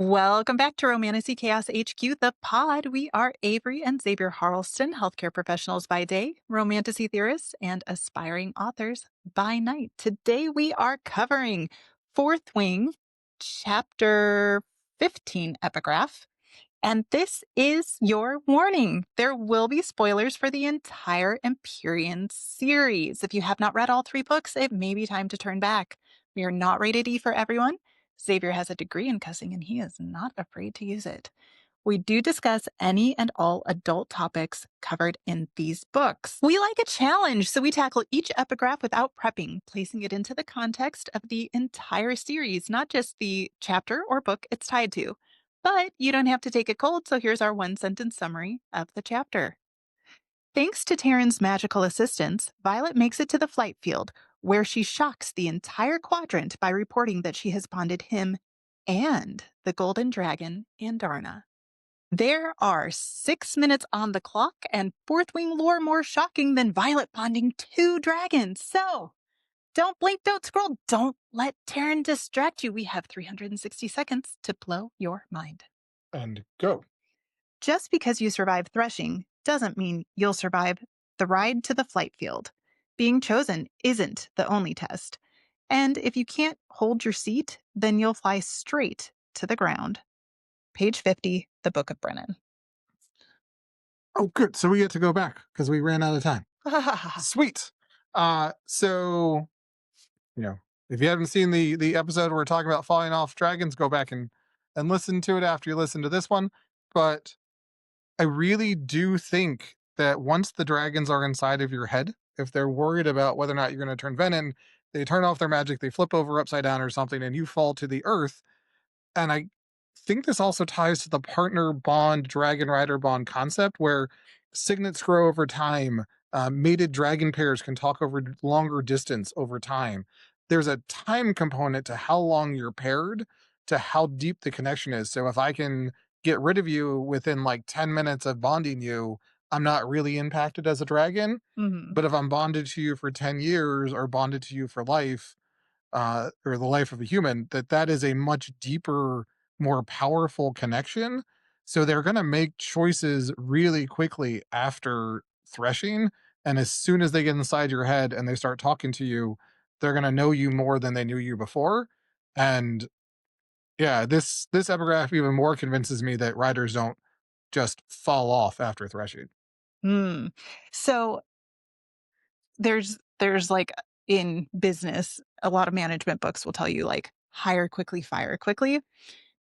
Welcome back to Romantasy Chaos HQ, the pod. We are Avery and Xavier Harleston, healthcare professionals by day, romantasy theorists, and aspiring authors by night. Today we are covering Fourth Wing, Chapter 15, Epigraph. And this is your warning. There will be spoilers for the entire Empyrean series. If you have not read all three books, it may be time to turn back. We are not rated E for everyone. Xavier has a degree in cussing and he is not afraid to use it. We do discuss any and all adult topics covered in these books. We like a challenge, so we tackle each epigraph without prepping, placing it into the context of the entire series, not just the chapter or book it's tied to. But you don't have to take it cold, so here's our one-sentence summary of the chapter. Thanks to Taryn's magical assistance, Violet makes it to the flight field, where she shocks the entire quadrant by reporting that she has bonded him and the golden dragon, Andarna. There are 6 minutes on the clock, and Fourth Wing lore more shocking than Violet bonding two dragons. So, don't blink, don't scroll, don't let Taryn distract you. We have 360 seconds to blow your mind. And go. Just because you survive threshing doesn't mean you'll survive the ride to the flight field. Being chosen isn't the only test. And if you can't hold your seat, then you'll fly straight to the ground. Page 50, the Book of Brennan. Oh, good. So we get to go back because we ran out of time. Sweet. So if you haven't seen the episode where we're talking about falling off dragons, go back and listen to it after you listen to this one. But I really do think that once the dragons are inside of your head, if they're worried about whether or not you're going to turn venom, they turn off their magic, they flip over upside down or something, and you fall to the earth. And I think this also ties to the partner bond, dragon rider bond concept, where signets grow over time. Mated dragon pairs can talk over longer distance over time. There's a time component to how long you're paired, to how deep the connection is. So if I can get rid of you within like 10 minutes of bonding you, I'm not really impacted as a dragon. Mhm. But if I'm bonded to you for 10 years or bonded to you for life, or the life of a human, that is a much deeper, more powerful connection. So they're going to make choices really quickly after threshing. And as soon as they get inside your head and they start talking to you, they're going to know you more than they knew you before. And yeah, this epigraph even more convinces me that riders don't just fall off after threshing. Hmm. So there's like in business, a lot of management books will tell you like hire quickly, fire quickly.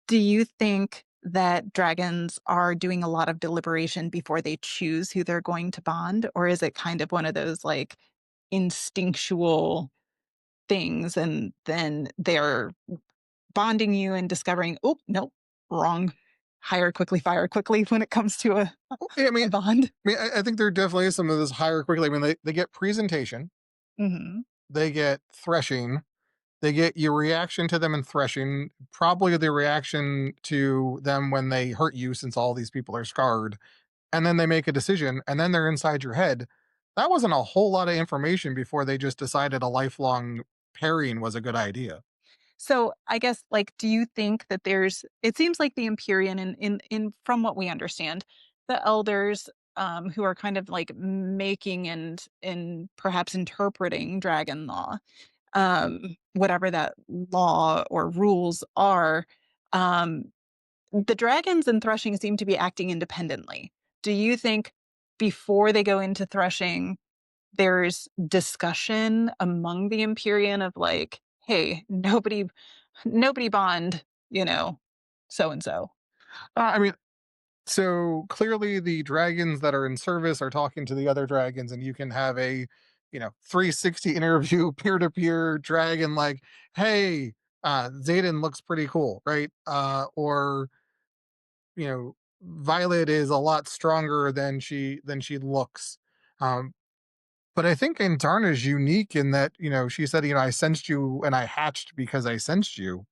Do you think that dragons are doing a lot of deliberation before they choose who they're going to bond? Or is it kind of one of those like instinctual things and then they're bonding you and discovering, oh, nope, wrong. Hire quickly, fire quickly when it comes to Well, I a mean, bond? I think there definitely is some of this higher quickly. I mean, they get presentation, Hmm. they get threshing, they get your reaction to them in threshing, probably the reaction to them when they hurt you, since all these people are scarred, and then they make a decision, and then they're inside your head. That wasn't a whole lot of information before they just decided a lifelong pairing was a good idea. So I guess like do you think that there's it seems like the Empyrean in from what we understand, the elders who are kind of like making and perhaps interpreting dragon law, whatever that law or rules are, um, the dragons and threshing seem to be acting independently. Do you think before they go into threshing, there's discussion among the Empyrean of like, hey, nobody bond, so and so. I mean, so clearly the dragons that are in service are talking to the other dragons, and you can have a 360 interview peer to peer dragon like, hey, Zayden looks pretty cool, right? Or Violet is a lot stronger than she looks. Um, but I think Antarna is unique in that, she said, I sensed you and I hatched because I sensed you.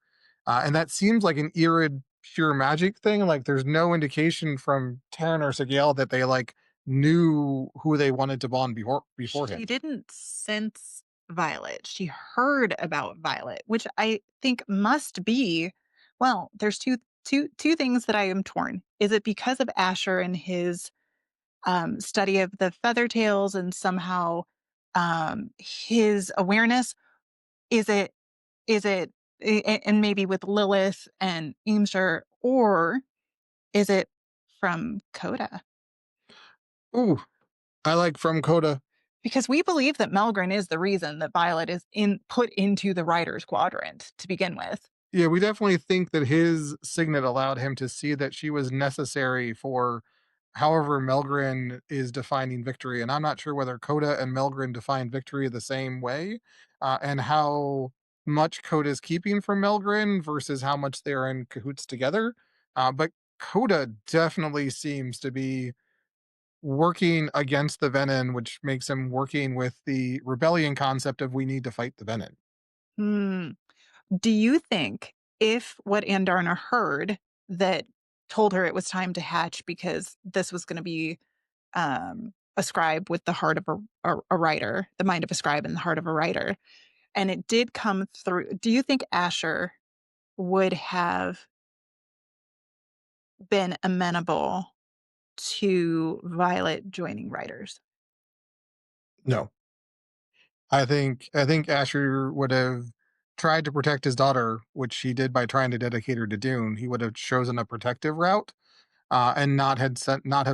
And that seems like an Irid pure magic thing. Like there's no indication from Terran or Sigil that they like knew who they wanted to bond She beforehand. didn't sense Violet. She heard about Violet, which I think must be, well, there's two things that I am torn. Is it because of Asher and his study of the feather tails and somehow his awareness? Is it and maybe with Lilith and Eamsher, or is it from Coda? Ooh, I like from Coda. Because we believe that Melgren is the reason that Violet is put into the Writer's Quadrant to begin with. Yeah, we definitely think that his signet allowed him to see that she was necessary for however Melgren is defining victory. And I'm not sure whether Coda and Melgren define victory the same way, and how much Coda is keeping from Melgren versus how much they're in cahoots together. But Coda definitely seems to be working against the Venom, which makes him working with the rebellion concept of we need to fight the Venom. Hmm. Do you think if what Andarna heard that told her it was time to hatch because this was going to be a scribe with the heart of a writer, the mind of a scribe and the heart of a writer, and it did come through, do you think Asher would have been amenable to Violet joining writers? No. I think Asher would have tried to protect his daughter, which he did by trying to dedicate her to Dune. He would have chosen a protective route, and not have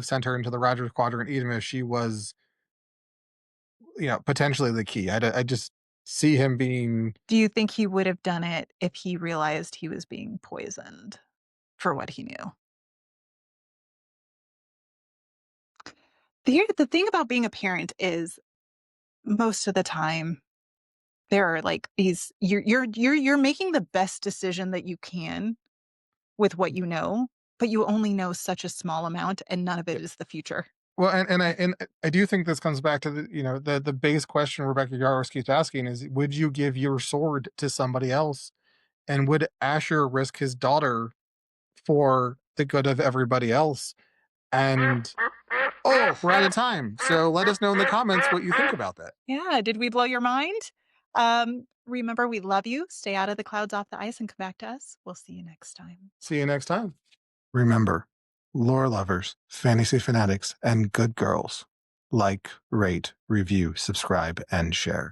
sent her into the Rogers Quadrant, even if she was, potentially the key. I just see him being. Do you think he would have done it if he realized he was being poisoned for what he knew? The thing about being a parent is most of the time there are like these you're making the best decision that you can with what you know, but you only know such a small amount and none of it is the future. Well, and I do think this comes back to the base question Rebecca Yarros keeps asking is, would you give your sword to somebody else, and would Asher risk his daughter for the good of everybody else? And oh, we're out of time. So let us know in the comments what you think about that. Yeah, did we blow your mind? Remember, we love you. Stay out of the clouds, off the ice, and come back to us. We'll see you next time. See you next time. Remember, lore lovers, fantasy fanatics, and good girls, like, rate, review, subscribe, and share.